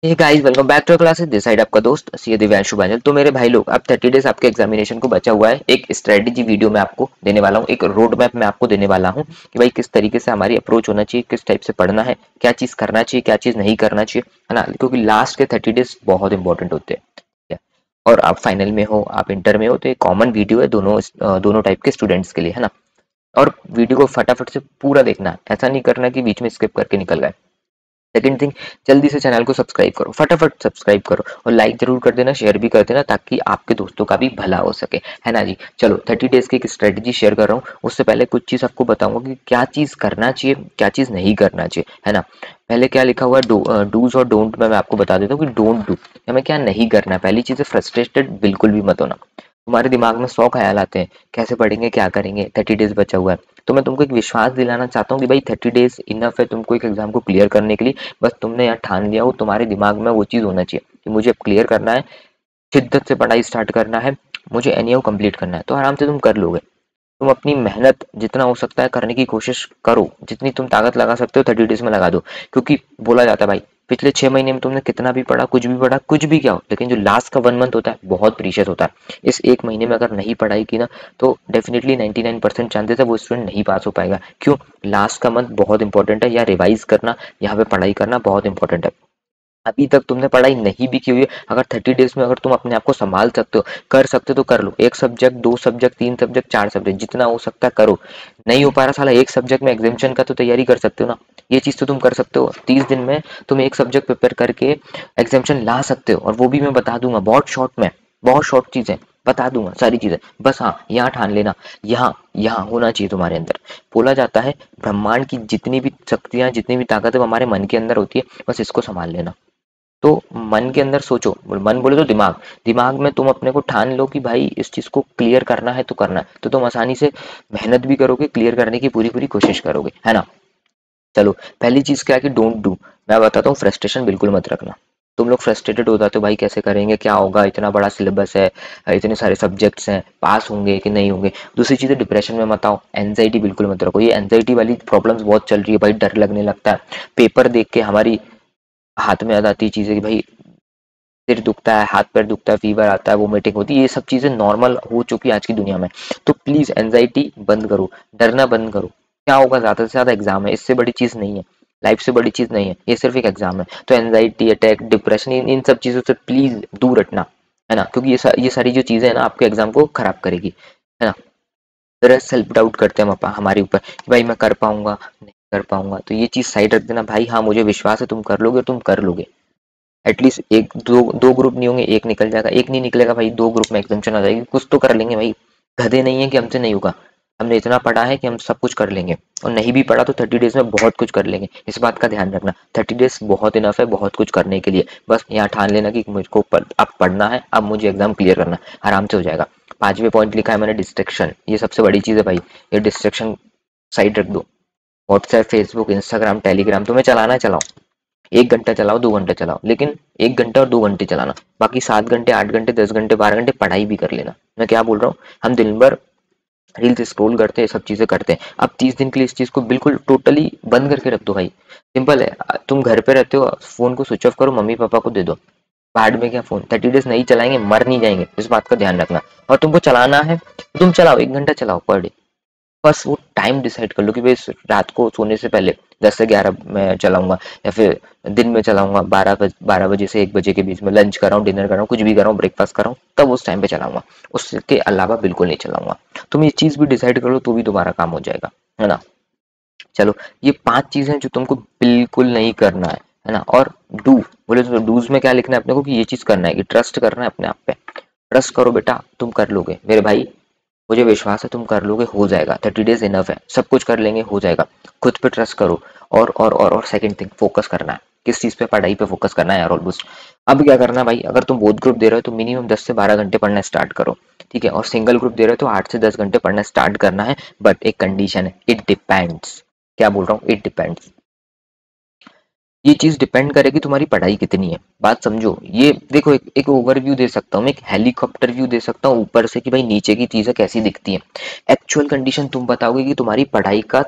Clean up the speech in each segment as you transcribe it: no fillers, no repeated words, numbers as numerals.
Hey guys, welcome back to classes. This side आपका दोस्त सी दिव्यांशु बांजल। तो मेरे भाई लोग, अब 30 डेज आपके एग्जामिनेशन को बचा हुआ है। एक स्ट्रेटेजी वीडियो मैं आपको देने वाला हूँ, एक रोड मैप मैं आपको देने वाला हूँ कि भाई किस तरीके से हमारी अप्रोच होना चाहिए, किस टाइप से पढ़ना है, क्या चीज करना चाहिए, क्या चीज नहीं करना चाहिए, है ना। क्योंकि लास्ट के 30 डेज बहुत इंपॉर्टेंट होते हैं, ठीक है। और आप फाइनल में हो, आप इंटर में हो, तो एक कॉमन वीडियो है दोनों टाइप के स्टूडेंट्स के लिए, है ना। और वीडियो को फटाफट से पूरा देखना है, ऐसा नहीं करना कि बीच में स्किप करके निकल गए। सेकंड थिंग, जल्दी से चैनल को सब्सक्राइब करो, फटाफट सब्सक्राइब करो और लाइक जरूर कर देना, शेयर भी कर देना, ताकि आपके दोस्तों का भी भला हो सके, है ना जी। चलो, 30 डेज की एक स्ट्रेटेजी शेयर कर रहा हूँ। उससे पहले कुछ चीज आपको बताऊंगा कि क्या चीज करना चाहिए, क्या चीज नहीं करना चाहिए, है ना। पहले क्या लिखा हुआ है, डूज और डोंट में मैं आपको बता देता हूँ कि डोंट डू, हमें क्या नहीं करना है। पहली चीज है, फ्रस्ट्रेटेड बिल्कुल भी मत होना। तुम्हारे दिमाग में 100 ख्याल आते हैं, कैसे पढ़ेंगे, क्या करेंगे, 30 डेज बचा हुआ है। तो मैं तुमको एक विश्वास दिलाना चाहता हूँ कि भाई 30 डेज इनफ है तुमको एक एग्जाम को क्लियर करने के लिए। बस तुमने यहाँ ठान लिया हो, तुम्हारे दिमाग में वो चीज होना चाहिए कि मुझे अब क्लियर करना है, शिद्दत से पढ़ाई स्टार्ट करना है, मुझे एनईओ कंप्लीट करना है, तो आराम से तुम कर लोगे। तुम अपनी मेहनत जितना हो सकता है करने की कोशिश करो, जितनी तुम ताकत लगा सकते हो 30 डेज में लगा दो। क्योंकि बोला जाता है भाई, पिछले 6 महीने में तुमने कितना भी पढ़ा, कुछ भी क्या हो, लेकिन जो लास्ट का 1 मंथ होता है बहुत प्रीशियस होता है। इस एक महीने में अगर नहीं पढ़ाई की ना, तो डेफिनेटली 99% चांसेस है वो स्टूडेंट नहीं पास हो पाएगा। क्यों? लास्ट का मंथ बहुत इंपॉर्टेंट है, या रिवाइज करना, यहाँ पे पढ़ाई करना बहुत इंपॉर्टेंट है। अभी तक तुमने पढ़ाई नहीं भी की हुई है, अगर 30 डेज में अगर तुम अपने आप को संभाल सकते हो, कर सकते हो, तो कर लो। एक सब्जेक्ट, दो सब्जेक्ट, तीन सब्जेक्ट, चार सब्जेक्ट, जितना हो सकता है करो। नहीं हो पा रहा साला, एक सब्जेक्ट में एग्जामिशन का तो तैयारी कर सकते हो ना। ये चीज तो तुम कर सकते हो, 30 दिन में तुम एक सब्जेक्ट प्रिपेयर करके एग्जामिशन ला सकते हो। और वो भी मैं बता दूंगा बहुत शॉर्ट में, बहुत शॉर्ट चीजें बता दूंगा, सारी चीजें। बस हाँ, यहाँ ठान लेना, यहाँ यहाँ होना चाहिए तुम्हारे अंदर। बोला जाता है ब्रह्मांड की जितनी भी शक्तियां, जितनी भी ताकत है, वो हमारे मन के अंदर होती है, बस इसको संभाल लेना। तो मन के अंदर सोचो, मन बोले तो दिमाग, दिमाग में तुम अपने को ठान लो कि भाई इस चीज को क्लियर करना है तो करना है, तो तुम आसानी से मेहनत भी करोगे, क्लियर करने की पूरी पूरी कोशिश करोगे, है ना। चलो, पहली चीज क्या है कि डोंट डू। मैं बताता हूँ, फ्रस्ट्रेशन बिल्कुल मत रखना। तुम लोग फ्रस्ट्रेटेड हो जाते हो, भाई कैसे करेंगे, क्या होगा, इतना बड़ा सिलेबस है, इतने सारे सब्जेक्ट्स हैं, पास होंगे कि नहीं होंगे। दूसरी चीज है, डिप्रेशन में मत आओ, एंजाइटी बिल्कुल मत रखो। ये एंजाइटी वाली प्रॉब्लम्स बहुत चल रही है भाई, डर लगने लगता है पेपर देख के। हमारी हाथ में आ जाती है चीजें कि भाई सिर दुखता है, हाथ पैर दुखता है, फीवर आता है, वोमिटिंग होती है, ये सब चीजें नॉर्मल हो चुकी है आज की दुनिया में। तो प्लीज एंजाइटी बंद करो, डरना बंद करो। क्या होगा, ज्यादा से ज्यादा एग्जाम है, इससे बड़ी चीज नहीं है, लाइफ से बड़ी चीज नहीं है, ये सिर्फ एक एग्जाम है। तो एंजाइटी अटैक, डिप्रेशन, इन सब चीजों से प्लीज दूर हटना, है ना। क्योंकि ये सारी जो चीजें है ना, आपके एग्जाम को खराब करेगी, है ना। फिर सेल्फ डाउट करते हैं हम हमारे ऊपर कि भाई मैं कर पाऊंगा, नहीं कर पाऊंगा, तो ये चीज साइड रख देना भाई। हाँ, मुझे विश्वास है तुम कर लोगे, तुम कर लोगे। एटलीस्ट एक दो दो ग्रुप नहीं होंगे, एक निकल जाएगा, एक नहीं निकलेगा भाई, दो ग्रुप में एग्जामिशन आ जाएगी, कुछ तो कर लेंगे भाई। गधे नहीं है कि हमसे नहीं होगा, हमने इतना पढ़ा है कि हम सब कुछ कर लेंगे। और नहीं भी पढ़ा तो 30 डेज में बहुत कुछ कर लेंगे, इस बात का ध्यान रखना। 30 डेज बहुत इनफ है बहुत कुछ करने के लिए। बस यहाँ ठान लेना कि मुझको अब पढ़ना है, अब मुझे एग्जाम क्लियर करना है, आराम से हो जाएगा। पांचवें पॉइंट लिखा है मैंने, डिस्ट्रैक्शन, ये सबसे बड़ी चीज है भाई। ये डिस्ट्रैक्शन साइड रख दो। व्हाट्सएप, फेसबुक, इंस्टाग्राम, टेलीग्राम तुम्हें चलाना है चलाओ, 1 घंटा चलाओ, 2 घंटा चलाओ, लेकिन 1 घंटा और 2 घंटे चलाना। बाकी 7 घंटे, 8 घंटे, 10 घंटे, 12 घंटे पढ़ाई भी कर लेना। मैं क्या बोल रहा हूँ, हम दिन भर रील्स स्क्रॉल करते हैं, सब चीजें करते हैं। अब 30 दिन के लिए इस चीज को बिल्कुल टोटली बंद करके रख दो भाई। सिंपल है, तुम घर पे रहते हो, फोन को स्विच ऑफ करो, मम्मी पापा को दे दो, बाद में क्या फोन। 30 डेज नहीं चलाएंगे, मर नहीं जाएंगे, इस बात का ध्यान रखना। और तुमको चलाना है तो तुम चलाओ, 1 घंटा चलाओ पर डे। बस वो टाइम डिसाइड कर लो कि भाई रात को सोने से पहले 10 से 11 मैं चलाऊंगा, या फिर दिन में चलाऊंगा 12 बजे से 1 बजे के बीच में, लंच कर रहा हूँ, डिनर कर रहा हूँ, कुछ भी कर रहा हूँ, ब्रेकफास्ट कर रहा हूँ, तब उस टाइम पे चलाऊंगा। उसके अलावा बिल्कुल नहीं चलाऊंगा। तुम ये चीज भी डिसाइड कर लो तो भी तुम्हारा काम हो जाएगा, है ना। चलो, ये 5 चीजें जो तुमको बिल्कुल नहीं करना है ना। और डू बोले तो डूज में क्या लिखना है अपने को कि ये चीज करना है, कि ट्रस्ट करना है अपने आप पे। ट्रस्ट करो बेटा, तुम कर लोगे मेरे भाई, मुझे विश्वास है तुम कर लोगे, हो जाएगा। 30 डेज इनफ है, सब कुछ कर लेंगे, हो जाएगा। खुद पे ट्रस्ट करो। और सेकंड थिंग, फोकस करना है, किस चीज पे, पढ़ाई पे फोकस करना है यार, ऑलमोस्ट। अब क्या करना है भाई, अगर तुम बोथ ग्रुप दे रहे हो तो मिनिमम 10 से 12 घंटे पढ़ना स्टार्ट करो, ठीक है। और सिंगल ग्रुप दे रहे हो तो 8 से 10 घंटे पढ़ना स्टार्ट करना है। बट एक कंडीशन है, इट डिपेंड्स। क्या बोल रहा हूँ, इट डिपेंड्स। ये चीज डिपेंड करेगी तुम्हारी पढ़ाई कितनी है, बात समझो। ये देखो, एक ओवरव्यू दे सकता हूँ मैं, एक हेलीकॉप्टर व्यू दे सकता हूँ ऊपर से कि भाई नीचे की चीजें कैसी दिखती हैं। एक्चुअल कंडीशन तुम बताओगे कि तुम्हारी पढ़ाई का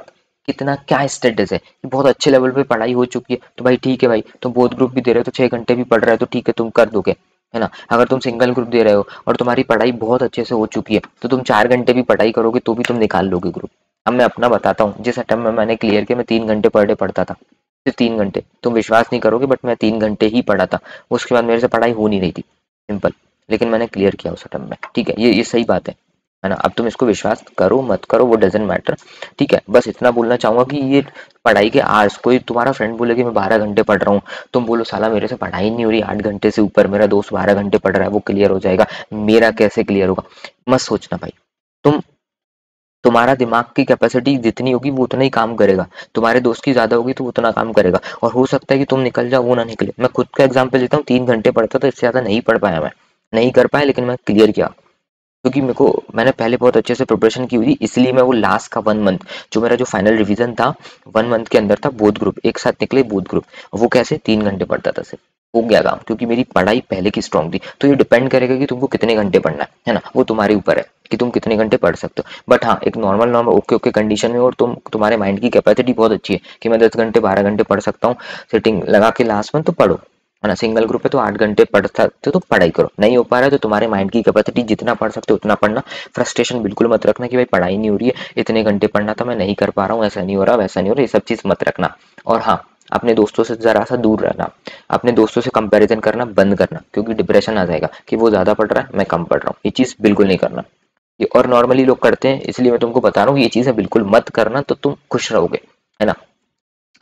कितना क्या स्टेटस है कि बहुत अच्छे लेवल पे पढ़ाई हो चुकी है तो भाई ठीक है भाई, तुम बोथ ग्रुप भी दे रहे हो तो 6 घंटे भी पढ़ रहे हो तो ठीक है, तुम कर दोगे, है ना। अगर तुम सिंगल ग्रुप दे रहे हो और तुम्हारी पढ़ाई बहुत अच्छे से हो चुकी है तो तुम 4 घंटे भी पढ़ाई करोगे तो भी तुम निकाल लोगे ग्रुप। अब मैं अपना बताता हूँ, जिस अटेम्प्ट में मैंने क्लियर किया मैं 3 घंटे पर डे पढ़ता था, सिर्फ 3 घंटे, तुम विश्वास नहीं करोगे बट मैं 3 घंटे ही पढ़ा था। उसके बाद मेरे से पढ़ाई हो नहीं रही थी, सिंपल, लेकिन मैंने क्लियर किया उस अटेम्प्ट में, ठीक है, ये सही बात है ना। अब तुम इसको विश्वास करो मत करो वो डजेंट मैटर, ठीक है। बस इतना बोलना चाहूंगा कि ये पढ़ाई के आज कोई तुम्हारा फ्रेंड बोले कि मैं 12 घंटे पढ़ रहा हूँ, तुम बोलो साला मेरे से पढ़ाई नहीं हो रही 8 घंटे से ऊपर, मेरा दोस्त 12 घंटे पढ़ रहा है वो क्लियर हो जाएगा, मेरा कैसे क्लियर होगा, मत सोचना भाई। तुम तुम्हारा दिमाग की कैपेसिटी जितनी होगी वो उतना ही काम करेगा, तुम्हारे दोस्त की ज्यादा होगी तो वो उतना काम करेगा, और हो सकता है कि तुम निकल जाओ वो ना निकले। मैं खुद का एग्जाम्पल लेता हूँ, 3 घंटे पढ़ता था, इससे ज्यादा नहीं पढ़ पाया, मैं नहीं कर पाया, लेकिन मैं क्लियर किया क्योंकि मेरे को मैंने पहले बहुत अच्छे से प्रिपरेशन की हुई थी, इसलिए मैं वो लास्ट का 1 मंथ जो मेरा जो फाइनल रिवीजन था 1 मंथ के अंदर था, बोथ ग्रुप एक साथ निकले, बोथ ग्रुप, वो कैसे 3 घंटे पढ़ता था सिर्फ, हो गया काम, क्योंकि मेरी पढ़ाई पहले की स्ट्रांग थी। तो ये डिपेंड करेगा कि तुमको कितने घंटे पढ़ना है ना, वो तुम्हारे ऊपर है कि तुम कितने घंटे पढ़ सकते हो। बट हाँ, एक normal normal okay okay condition में, और तुम्हारे माइंड की कैपेसिटी बहुत अच्छी है कि मैं 10 घंटे 12 घंटे पढ़ सकता हूँ, सिटिंग लगा के लास्ट में, तो पढ़ो, है ना। सिंगल ग्रुप है तो 8 घंटे पढ़ सकते हो तो पढ़ाई करो, नहीं हो पा रहा है तो तुम्हारे माइंड की कैपेसिटी जितना पढ़ सकते हो उतना पढ़ना। फ्रस्ट्रेशन बिल्कुल मत रखना कि भाई पढ़ाई नहीं हो रही है, इतने घंटे पढ़ना था मैं नहीं कर पा रहा हूँ, ऐसा नहीं हो रहा वैसा नहीं हो रहा, ये सब चीज मत रखना। और हाँ, अपने दोस्तों से जरा सा दूर रहना, अपने दोस्तों से कंपैरिजन करना बंद करना, क्योंकि डिप्रेशन आ जाएगा कि वो ज्यादा पढ़ रहा है मैं कम पढ़ रहा हूँ, ये चीज बिल्कुल नहीं करना। ये और नॉर्मली लोग करते हैं, इसलिए मैं तुमको बता रहा हूँ ये चीजें बिल्कुल मत करना, तो तुम खुश रहोगे, है ना।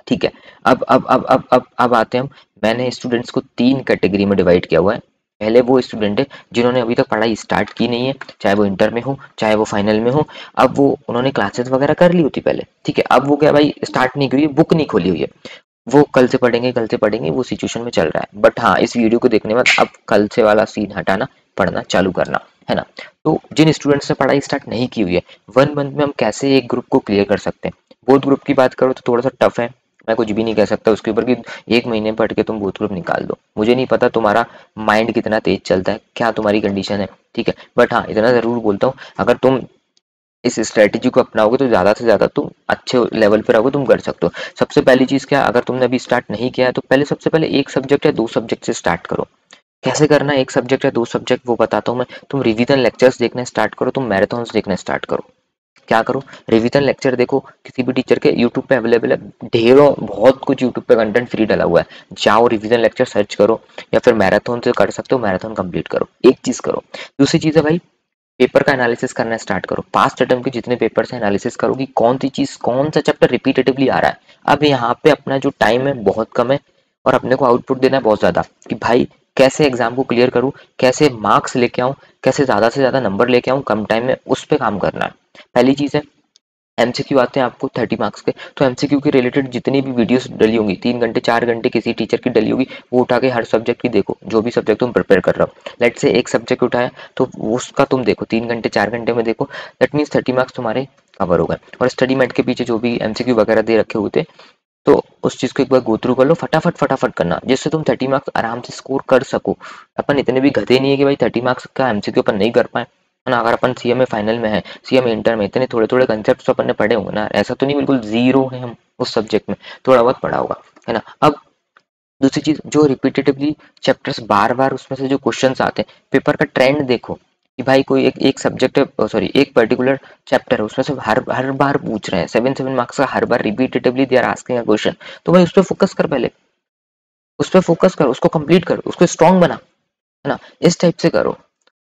ठीक है। अब आते हैं हम, मैंने स्टूडेंट्स को 3 कैटेगरी में डिवाइड किया हुआ है। पहले वो स्टूडेंट है जिन्होंने अभी तक पढ़ाई स्टार्ट की नहीं है, चाहे वो इंटर में हो चाहे वो फाइनल में हो। अब वो उन्होंने क्लासेस वगैरह कर ली होती पहले, ठीक है, अब वो क्या भाई स्टार्ट नहीं करी, बुक नहीं खोली हुई है, वो कल से पढ़ेंगे, वो सिचुएशन में चल रहा है। बट हाँ, इस वीडियो को देखने के बाद अब कल से वाला सीन हटाना, पढ़ना चालू करना, है ना। तो जिन स्टूडेंट्स ने पढ़ाई स्टार्ट नहीं की हुई है, 1 मंथ में हम कैसे एक ग्रुप को क्लियर कर सकते हैं। बोथ ग्रुप की बात करो तो थोड़ा सा टफ है, मैं कुछ भी नहीं कह सकता उसके ऊपर कि 1 महीने पढ़ के तुम बोथ ग्रुप निकाल दो, मुझे नहीं पता तुम्हारा माइंड कितना तेज चलता है, क्या तुम्हारी कंडीशन है, ठीक है। बट हाँ, इतना जरूर बोलता हूँ, अगर तुम इस स्ट्रेटेजी को अपनाओगे तो ज्यादा से ज्यादा तुम अच्छे लेवल पे रहोगे, तुम कर सकते हो। सबसे पहली चीज क्या, अगर तुमने अभी स्टार्ट नहीं किया है तो पहले सबसे पहले एक सब्जेक्ट या 2 सब्जेक्ट से स्टार्ट करो। कैसे करना है, एक सब्जेक्ट या 2 सब्जेक्ट वो बताता हूँ मैं। तुम रिवीजन लेक्चर्स देखना स्टार्ट करो, तुम मैराथन्स देखना स्टार्ट करो। क्या करो, रिवीजन लेक्चर देखो, किसी भी टीचर के यूट्यूब पे अवेलेबल है, ढेरों बहुत कुछ यूट्यूब पे कंटेंट फ्री डाला हुआ है, जाओ रिवीजन लेक्चर सर्च करो, या फिर मैराथन से कर सकते हो, मैराथन कंप्लीट करो, एक चीज करो। दूसरी चीज है भाई, पेपर का एनालिसिस करना स्टार्ट करो, पास्ट अटेम्प्ट के जितने पेपर से एनालिसिस करो कि कौन सी चीज कौन सा चैप्टर रिपीटेटिवली आ रहा है। अब यहाँ पे अपना जो टाइम है बहुत कम है, और अपने को आउटपुट देना है बहुत ज्यादा, कि भाई कैसे एग्जाम को क्लियर करूँ, कैसे मार्क्स लेके आऊँ, कैसे ज्यादा से ज्यादा नंबर लेके आऊँ कम टाइम में, उस पर काम करना है। पहली चीज है, एमसीक्यू आते हैं आपको 30 मार्क्स के, तो एमसीक्यू के रिलेटेड जितनी भी वीडियोस डली होंगी, 3 घंटे 4 घंटे किसी टीचर की डली होगी, वो उठा के हर सब्जेक्ट की देखो, जो भी सब्जेक्ट तुम प्रिपेयर कर रहे हो। लेट से एक सब्जेक्ट उठाया तो उसका तुम देखो 3 घंटे 4 घंटे में देखो, दैट मीन्स 30 मार्क्स तुम्हारे कवर हो गए। और स्टडी मेट के पीछे जो भी एमसीक्यू वगैरह दे रखे होते, तो उस चीज को एक बार गो थ्रू कर लो, फटाफट फटाफट करना, जिससे तुम 30 मार्क्स आराम से स्कोर कर सको। अपन इतने भी गधे नहीं है कि भाई 30 मार्क्स का एमसीक्यू अपन नहीं कर पाए, है ना। अगर अपन सीएमए फाइनल में है, सीएमए इंटर में, इतने थोड़े थोड़े कंसेप्ट तो अपन ने पढ़े होंगे ना, ऐसा तो नहीं बिल्कुल जीरो है हम उस सब्जेक्ट में, थोड़ा बहुत पढ़ा होगा, है ना। अब दूसरी चीज, जो रिपीटेटिवली चैप्टर्स बार बार उसमें से जो क्वेश्चंस आते हैं, पेपर का ट्रेंड देखो कि भाई कोई एक सब्जेक्ट है, सॉरी एक पर्टिकुलर चैप्टर है, उसमें से हर हर बार पूछ रहे हैं 7 7 मार्क्स का, हर बार repetitively they are asking a question, तो भाई उस पर फोकस कर, पहले उस पर फोकस कर, उसको कंप्लीट कर, उसको स्ट्रांग बना, है ना, इस टाइप से करो।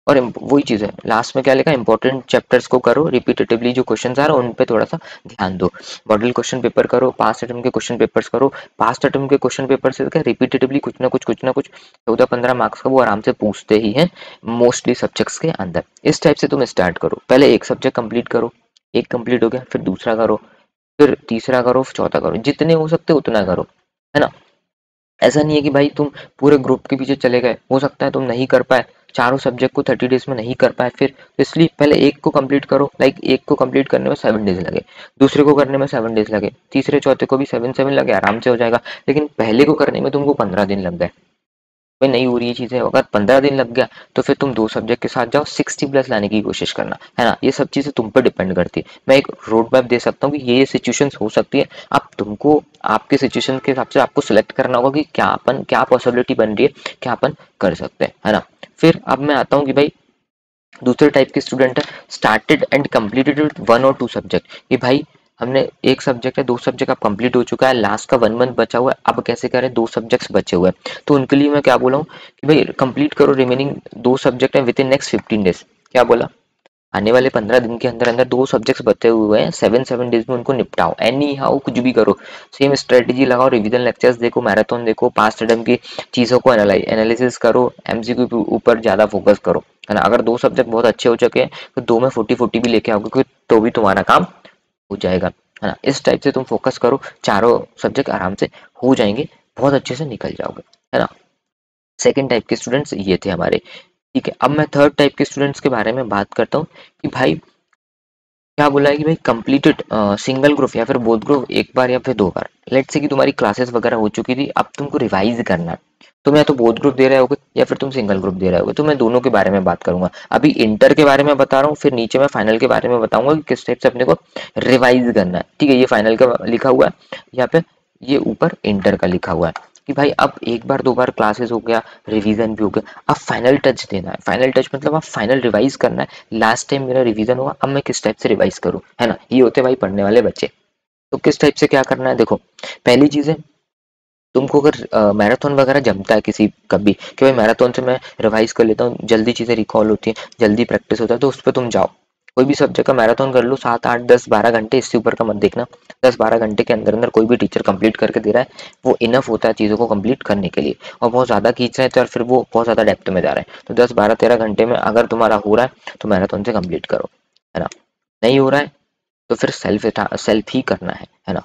और वही चीज है, लास्ट में क्या लिखा, इंपॉर्टेंट चैप्टर्स को करो, रिपीटेटिवली जो क्वेश्चंस आ रहे हैं उन पे थोड़ा सा ध्यान दो, मॉडल क्वेश्चन पेपर करो, पास्ट अटेम्प्ट के क्वेश्चन पेपर्स करो। पास्ट अटेम्प्ट के क्वेश्चन पेपर से क्या रिपीटेटिवली कुछ ना कुछ 14 15 मार्क्स का वो आराम से पूछते ही हैं, मोस्टली सब्जेक्ट्स के अंदर। इस टाइप से तुम स्टार्ट करो, पहले एक सब्जेक्ट कंप्लीट करो, एक कंप्लीट हो गया फिर दूसरा करो, फिर तीसरा करो, फिर चौथा करो, जितने हो सकते उतना करो, है ना। ऐसा नहीं है कि भाई तुम पूरे ग्रुप के पीछे चले गए, हो सकता है तुम नहीं कर पाए, चारों सब्जेक्ट को 30 डेज में नहीं कर पाए, फिर तो इसलिए पहले एक को कंप्लीट करो, लाइक एक को कंप्लीट करने में 7 डेज लगे, दूसरे को करने में 7 डेज लगे, तीसरे चौथे को भी 7 7 लगे, आराम से हो जाएगा। लेकिन पहले को करने में तुमको 15 दिन लग गए, भाई नहीं हो रही है चीजें, अगर 15 दिन लग गया तो फिर तुम 2 सब्जेक्ट के साथ जाओ, 60+ लाने की कोशिश करना, है ना। ये सब चीजें तुम पर डिपेंड करती है। मैं एक रोड मैप दे सकता हूँ कि ये सिचुएशंस हो सकती है। अब तुमको आपके सिचुएशन के हिसाब से आपको सिलेक्ट करना होगा कि क्या पॉसिबिलिटी बन रही है, क्या अपन कर सकते हैं, है ना। फिर अब मैं आता हूँ कि भाई दूसरे टाइप के स्टूडेंट है, स्टार्टेड एंड कंप्लीटेड विद 1 और 2 सब्जेक्ट। ये भाई हमने एक सब्जेक्ट है, 2 सब्जेक्ट अब कंप्लीट हो चुका है, लास्ट का 1 मंथ बचा हुआ है, अब कैसे करें, 2 सब्जेक्ट्स बचे हुए हैं। तो उनके लिए मैं क्या बोला हूँ कि भाई कंप्लीट करो रिमेनिंग 2 सब्जेक्ट है विद इन नेक्स्ट 15 डेज। क्या बोला, आने वाले 15 दिन के अंदर अंदर 2 सब्जेक्ट्स बचे हुए हैं, 7 7 डेज में उनको निपटाओ, एनी हाउ कुछ भी करो, सेम स्ट्रेटेजी लगाओ, रिवीजन लेक्चर्स देखो, मैराथन देखो, पास्ट एडम की चीज़ों को एनालिसिस करो, एमसीक्यू के ऊपर ज़्यादा फोकस करो, है ना। अगर 2 सब्जेक्ट बहुत अच्छे हो चुके हैं तो 2 में 40 40 भी लेके आओगे तो भी तुम्हारा काम हो जाएगा, है ना। इस टाइप से तुम फोकस करो, चारों सब्जेक्ट आराम से हो जाएंगे, बहुत अच्छे से निकल जाओगे, है ना। सेकेंड टाइप के स्टूडेंट्स ये थे हमारे। ठीक है, अब मैं थर्ड टाइप के स्टूडेंट्स के बारे में बात करता हूँ कि भाई क्या बोला है कि भाई कंप्लीटेड सिंगल ग्रुप या फिर बोथ ग्रुप एक बार या फिर 2 बार। लेट्स से कि तुम्हारी क्लासेस वगैरह हो चुकी थी, अब तुमको रिवाइज करना है, तुम या तो बोथ ग्रुप दे रहे होगे या फिर तुम सिंगल ग्रुप दे रहे होगे। तो मैं दोनों के बारे में बात करूंगा, अभी इंटर के बारे में बता रहा हूँ, फिर नीचे मैं फाइनल के बारे में बताऊंगा कि किस टाइप से अपने को रिवाइज करना है। ठीक है, ये फाइनल का लिखा हुआ है यहाँ पे, ये ऊपर इंटर का लिखा हुआ है कि भाई अब एक बार 2 बार क्लासेस हो गया, रिवीजन भी हो गया, अब फाइनल टच देना है। फाइनल टच मतलब अब फाइनल रिवाइज करना है, लास्ट टाइम मेरा रिवीजन हुआ, अब मैं किस टाइप से रिवाइज करूँ, है ना। ये होते भाई पढ़ने वाले बच्चे। तो किस टाइप से क्या करना है, देखो पहली चीज है, तुमको अगर मैराथन वगैरह जमता है किसी कभी कि भाई मैराथन से मैं रिवाइज कर लेता हूँ, जल्दी चीजें रिकॉल होती हैं, जल्दी प्रैक्टिस होता है, तो उस पर तुम जाओ, कोई भी सब्जेक्ट का मैराथन कर लो, 7 8 10 12 घंटे, इससे ऊपर का मत देखना। 10 12 घंटे के अंदर अंदर कोई भी टीचर कंप्लीट करके दे रहा है, वो इनफ होता है चीज़ों को कंप्लीट करने के लिए। और बहुत ज़्यादा खींच रहे हैं तो फिर वो बहुत ज़्यादा डेप्थ में जा रहे हैं, तो 10 12 13 घंटे में अगर तुम्हारा हो रहा है तो मैराथन से कंप्लीट करो, है ना। नहीं हो रहा है तो फिर सेल्फ ही करना है ना।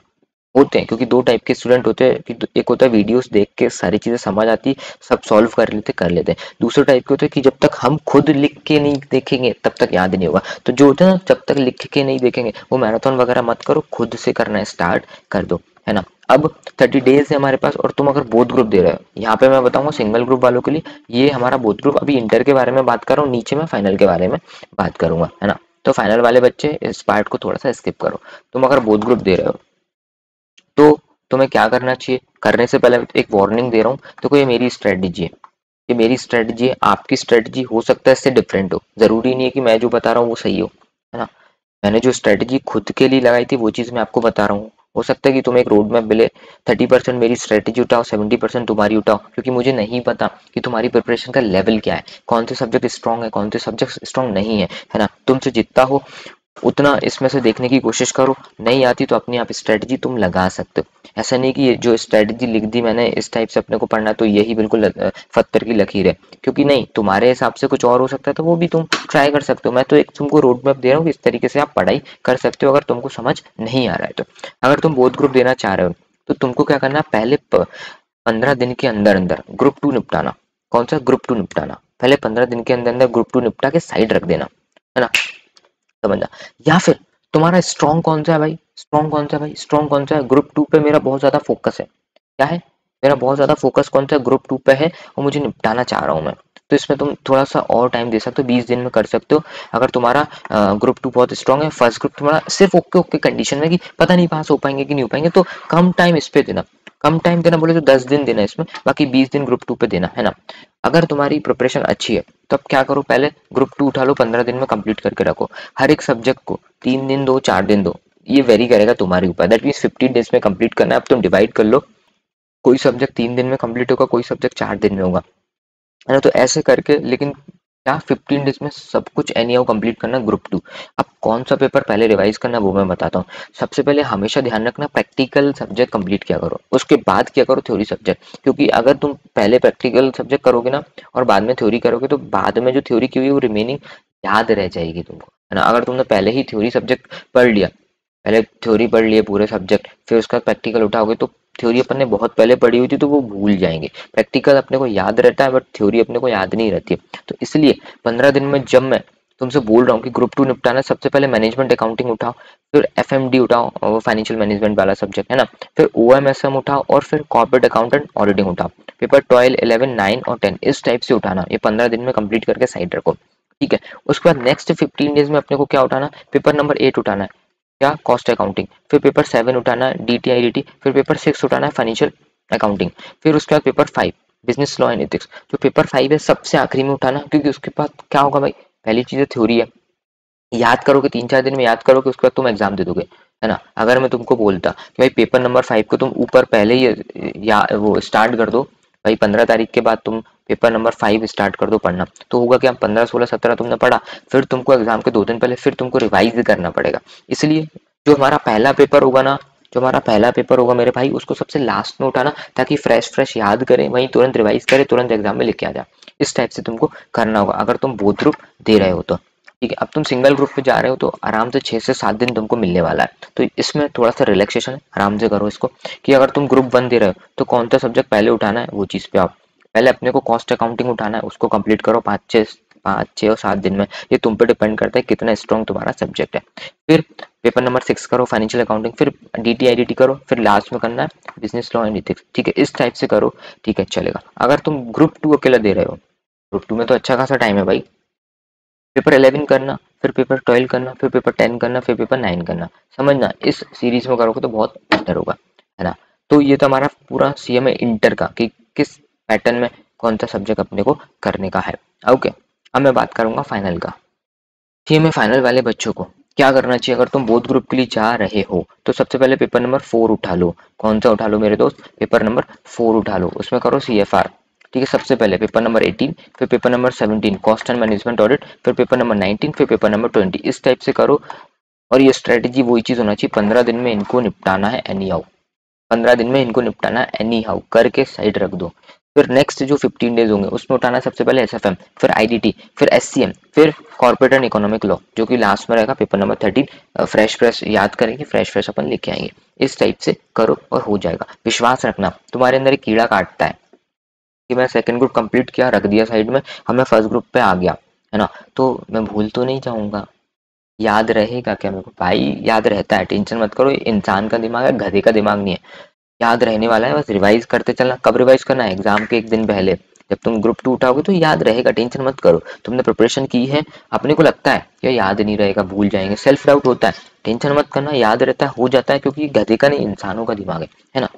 होते हैं क्योंकि 2 टाइप के स्टूडेंट होते हैं कि एक होता है वीडियोस देख के सारी चीजें समझ आती, सब सॉल्व कर लेते हैं। दूसरे टाइप के होते हैं कि जब तक हम खुद लिख के नहीं देखेंगे तब तक याद नहीं होगा। तो जो होता है ना, जब तक लिख के नहीं देखेंगे, वो मैराथन वगैरह मत करो, खुद से करना स्टार्ट कर दो, है ना। अब 30 डेज है हमारे पास और तुम अगर बोथ ग्रुप दे रहे हो, यहाँ पे मैं बताऊंगा सिंगल ग्रुप वालों के लिए ये हमारा बोथ ग्रुप, अभी इंटर के बारे में बात कर रहा हूँ, नीचे मैं फाइनल के बारे में बात करूंगा, है ना। तो फाइनल वाले बच्चे इस पार्ट को थोड़ा सा स्किप करो। तुम अगर बोथ ग्रुप दे रहे हो तो तुम्हें क्या करना चाहिए, करने से पहले एक वार्निंग दे रहा हूँ, देखो ये मेरी स्ट्रेटजी है, ये मेरी स्ट्रेटजी है, आपकी स्ट्रेटजी हो सकता है इससे डिफरेंट हो, जरूरी नहीं है कि मैं जो बता रहा हूँ वो सही हो, है ना। मैंने जो स्ट्रेटजी खुद के लिए लगाई थी वो चीज मैं आपको बता रहा हूँ। हो सकता है कि तुम्हें एक रोड मैप मिले, 30% मेरी स्ट्रेटजी उठाओ, 70% तुम्हारी उठाओ, क्योंकि मुझे नहीं पता कि तुम्हारी प्रिपरेशन का लेवल क्या है, कौन से सब्जेक्ट स्ट्रांग है, कौन से सब्जेक्ट स्ट्रांग नहीं है ना। तुमसे जितना हो उतना इसमें से देखने की कोशिश करो, नहीं आती तो अपनी आप स्ट्रेटजी तुम लगा सकते हो। ऐसा नहीं कि ये जो स्ट्रेटजी लिख दी मैंने इस टाइप से अपने को पढ़ना तो यही बिल्कुल पत्थर की लकीर है, क्योंकि नहीं, तुम्हारे हिसाब से कुछ और हो सकता है, तो वो भी तुम ट्राई कर सकते हो। मैं तो एक तुमको रोड मैप दे रहा हूँ कि इस तरीके से आप पढ़ाई कर सकते हो, अगर तुमको समझ नहीं आ रहा है तो। अगर तुम बोथ ग्रुप देना चाह रहे हो तो तुमको क्या करना है, पहले 15 दिन के अंदर अंदर ग्रुप 2 निपटाना। कौन सा ग्रुप 2 निपटाना, पहले 15 दिन के अंदर अंदर ग्रुप 2 निपटा के साइड रख देना, है ना, समझा। या फिर तुम्हारा स्ट्रॉन्ग कौन सा है भाई, स्ट्रॉन्ग कौन सा है भाई, स्ट्रॉन्ग कौन सा है, ग्रुप 2 पे मेरा बहुत ज्यादा फोकस है, क्या है, मेरा बहुत ज्यादा फोकस कौन सा ग्रुप 2 पे है और मुझे निपटाना चाह रहा हूँ मैं। तो इसमें तुम थोड़ा सा और टाइम दे सकते हो, 20 दिन में कर सकते हो। अगर तुम्हारा ग्रुप 2 बहुत स्ट्रांग है, फर्स्ट ग्रुप तुम्हारा सिर्फ ओके ओके कंडीशन में कि पता नहीं पास हो पाएंगे कि नहीं हो पाएंगे, तो कम टाइम इस पे देना। कम टाइम देना बोले तो 10 दिन देना इसमें, बाकी 20 दिन ग्रुप 2 पे देना, है ना। अगर तुम्हारी प्रिपरेशन अच्छी है तो अब क्या करो, पहले ग्रुप 2 उठा लो, 15 दिन में कंप्लीट करके रखो। हर एक सब्जेक्ट को 3 दिन दो, 4 दिन दो, ये वेरी करेगा तुम्हारे ऊपर। दैट मीन्स 15 डेज में कंप्लीट करना है। अब तुम डिवाइड कर लो, कोई सब्जेक्ट 3 दिन में कंप्लीट होगा, कोई सब्जेक्ट 4 दिन में होगा, है ना। तो ऐसे करके, लेकिन क्या 15 डेज में सब कुछ एनी हाउ कंप्लीट करना ग्रुप 2। अब कौन सा पेपर पहले रिवाइज करना वो मैं बताता हूँ। सबसे पहले हमेशा ध्यान रखना, प्रैक्टिकल सब्जेक्ट कंप्लीट किया करो, उसके बाद किया करो थ्योरी सब्जेक्ट, क्योंकि अगर तुम पहले प्रैक्टिकल सब्जेक्ट करोगे ना और बाद में थ्योरी करोगे तो बाद में जो थ्योरी की हुई है वो रिमेनिंग याद रह जाएगी तुमको, है ना। अगर तुमने पहले ही थ्योरी सब्जेक्ट पढ़ लिया, पहले थ्योरी पढ़ लिए पूरे सब्जेक्ट, फिर उसका प्रैक्टिकल उठाओगे तो थ्योरी अपन ने बहुत पहले पढ़ी हुई थी तो वो भूल जाएंगे। प्रैक्टिकल अपने को याद रहता है बट थ्योरी अपने को याद नहीं रहती है। तो इसलिए 15 दिन में जब मैं तुमसे बोल रहा हूँ कि ग्रुप 2 निपटाना, सबसे पहले मैनेजमेंट अकाउंटिंग उठाओ, फिर एफएमडी उठाओ, वो फाइनेंशियल मैनेजमेंट वाला सब्जेक्ट है ना, फिर ओएमएसएम उठाओ और फिर कॉर्पोरेट अकाउंटेंट ऑडिटिंग उठाओ। पेपर 12, 11, 9 और 10 इस टाइप से उठाना, ये 15 दिन में कंप्लीट करके साइड रखो, ठीक है। उसके बाद नेक्स्ट 15 डेज में अपने को क्या उठाना, पेपर नंबर 8 उठाना है, क्या, कॉस्ट अकाउंटिंग, फिर पेपर 7 उठाना है डीटीआईडीटी, फिर पेपर 6 उठाना है फाइनेंशियल अकाउंटिंग, फिर उसके बाद paper 5 business law and ethics. जो पेपर 5 है सबसे आखिरी में उठाना, क्योंकि उसके बाद क्या होगा भाई, पहली चीज है थ्योरी है, याद करोगे 3-4 दिन में याद करोगे, उसके बाद तुम एग्जाम दे दोगे, है ना। अगर मैं तुमको बोलता कि भाई पेपर नंबर 5 को तुम ऊपर पहले ही या वो स्टार्ट कर दो, भाई 15 तारीख के बाद तुम पेपर नंबर 5 स्टार्ट कर दो पढ़ना, तो होगा क्या, 15, 16, 17 तुमने पढ़ा, फिर तुमको एग्जाम के 2 दिन पहले फिर तुमको रिवाइज करना पड़ेगा। इसलिए जो हमारा पहला पेपर होगा ना, जो हमारा पहला पेपर होगा मेरे भाई, उसको सबसे लास्ट में उठाना, ताकि फ्रेश फ्रेश याद करें, वहीं तुरंत रिवाइज करें, तुरंत एग्जाम में लेके आ जाए। इस टाइप से तुमको करना होगा अगर तुम बोथ ग्रुप दे रहे हो तो, ठीक है। अब तुम सिंगल ग्रुप पे जा रहे हो तो आराम से 6 से 7 दिन तुमको मिलने वाला है, तो इसमें थोड़ा सा रिलैक्सेशन है, आराम से करो इसको। कि अगर तुम ग्रुप 1 दे रहे हो तो कौन सा सब्जेक्ट पहले उठाना है, वो चीज़ पे आप पहले अपने को कॉस्ट अकाउंटिंग उठाना है, उसको कंप्लीट करो 5, 6 और 7 दिन में, ये तुम पे डिपेंड करता है कितना स्ट्रॉन्ग तुम्हारा सब्जेक्ट है। फिर पेपर नंबर 6 करो फाइनेंशियल अकाउंटिंग, फिर डीटीआईडीटी करो, फिर लास्ट में करना है बिजनेस लॉ एंड एथिक्स, ठीक है। इस टाइप से करो, ठीक है, चलेगा। अगर तुम ग्रुप 2 अकेला दे रहे हो, ग्रुप 2 में तो अच्छा खासा टाइम है भाई, पेपर 11 करना, फिर पेपर 12 करना, फिर पेपर 10 करना, फिर पेपर 9 करना, समझना, इस सीरीज में करोगे तो बहुत बेटर होगा, है ना। तो ये तो हमारा पूरा सीएमए इंटर का कि किस पैटर्न में कौन सा सब्जेक्ट अपने को करने का है। ओके, अब मैं बात करूंगा फाइनल का। सीएमए फाइनल वाले बच्चों को क्या करना चाहिए, अगर तुम बोथ ग्रुप के लिए जा रहे हो तो सबसे पहले पेपर नंबर 4 उठा लो। कौन सा उठा लो मेरे दोस्त, पेपर नंबर 4 उठा लो, उसमें करो सीएफआर, ठीक है। सबसे पहले पेपर नंबर 18, फिर paper number 17 cost and management audit, फिर पेपर नंबर 19, फिर पेपर नंबर 20, इस टाइप से करो। और ये स्ट्रेटेजी वही चीज होना चाहिए, 15 दिन में इनको निपटाना है एनी हाउ, 15 दिन में इनको निपटाना है एनी हाउ करके साइड रख दो। फिर नेक्स्ट जो 15 डेज होंगे उसमें उठाना सबसे पहले एसएफएम, फिर आईडीटी, फिर एससीएम, फिर कॉर्पोरेट एंड इकोनॉमिक लॉ, जो कि लास्ट में रहेगा पेपर नंबर 13। फ्रेश फ्रेश याद करेंगे, फ्रेश फ्रेश अपन लेके आएंगे। इस टाइप से करो और हो जाएगा। विश्वास रखना, तुम्हारे अंदर एक कीड़ा काटता है कि मैं सेकंड ग्रुप कंप्लीट किया, रख दिया साइड में, अब मैं फर्स्ट ग्रुप पे आ गया, है ना, तो मैं भूल तो नहीं जाऊंगा, याद रहेगा क्या मेरे को, भाई याद रहता है, टेंशन मत करो, ये इंसान का दिमाग है, गधे का दिमाग नहीं है, याद रहने वाला है, बस रिवाइज करते चलना। कब रिवाइज करना है, एग्जाम के एक दिन पहले, जब तुम ग्रुप 2 उठाओगे तो याद रहेगा, टेंशन मत करो, तुमने प्रिपरेशन की है। अपने को लगता है कि याद नहीं रहेगा, भूल जाएंगे, सेल्फ डाउट होता है, टेंशन मत करना, याद रहता है, हो जाता है, क्योंकि गधे का नहीं इंसानों का दिमाग है ना।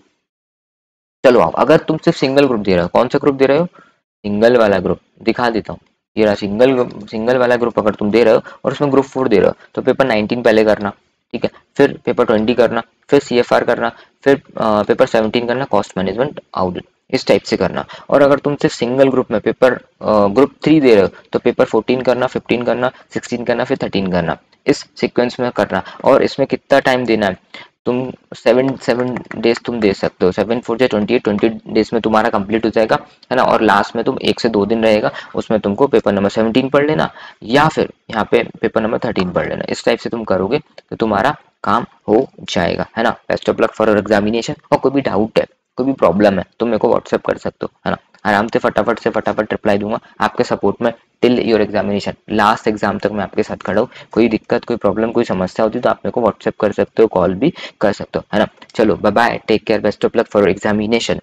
चलो आओ, अगर तुम सिर्फ सिंगल ग्रुप दे रहे हो, कौन सा ग्रुप दे रहे हो, सिंगल वाला ग्रुप दिखा देता हूँ, ये रहा सिंगल, सिंगल वाला ग्रुप अगर तुम दे रहे हो और उसमें ग्रुप 4 दे रहे हो तो पेपर 19 पहले करना, ठीक है, फिर पेपर 20 करना, फिर सीएफआर करना, फिर पेपर 17 करना कॉस्ट मैनेजमेंट ऑडिट, इस टाइप से करना। और अगर तुम सिर्फ सिंगल ग्रुप में पेपर ग्रुप 3 दे रहे हो तो पेपर 14 करना, 15 करना, 16 करना, फिर 13 करना, इस सीक्वेंस में करना। और इसमें कितना टाइम देना है, तुम 7 डेज तुम दे सकते हो, 7 4 जा 28, 20 डेज में तुम्हारा कंप्लीट हो जाएगा, है ना। और लास्ट में तुम 1 से 2 दिन रहेगा, उसमें तुमको पेपर नंबर 17 पढ़ लेना, या फिर यहाँ पे पेपर नंबर 13 पढ़ लेना। इस टाइप से तुम करोगे तो तुम्हारा काम हो जाएगा, है ना। Best of luck for examination. और कोई भी डाउट है, कोई भी प्रॉब्लम है, तुम मेरे को व्हाट्सएप कर सकते हो, है ना। आराम से फटाफट रिप्लाई दूंगा आपके सपोर्ट में till your examination, last exam तक मैं आपके साथ खड़ा हूँ। कोई दिक्कत, कोई प्रॉब्लम, कोई समस्या होती तो आप मेरे को व्हाट्सएप कर सकते हो, कॉल भी कर सकते हो, है ना। चलो bye bye, take care, best of luck for examination.